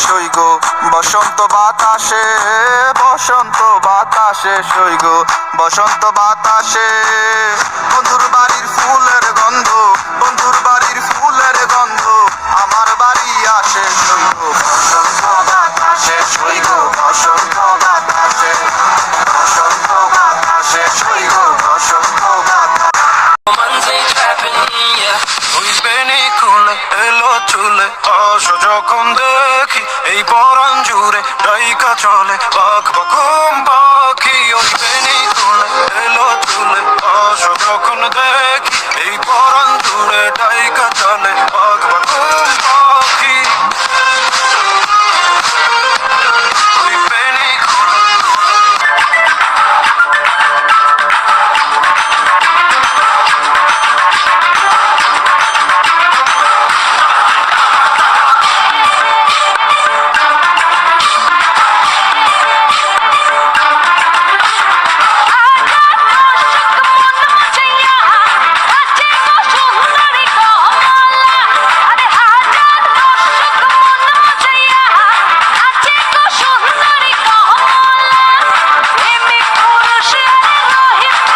সইগ বসন্ত বাতাসে, বসন্ত বাতাসে সইগ বসন্ত বাতাসে। বন্ধুর বাড়ির ফুলের গন্ধ, বন্ধুর বাড়ির ফুলের গন্ধ আমার বাড়ি আসে সইগ বসন্ত বাতাসে, সইগ বসন্ত বাতাসে, বসন্ত বাতাসে সইগ বসন্ত বাতাসে। এলো চুলে আস যখন দেখি এই পরাণ জুড়ে ডাইকা চলে পাখ পাখি ওই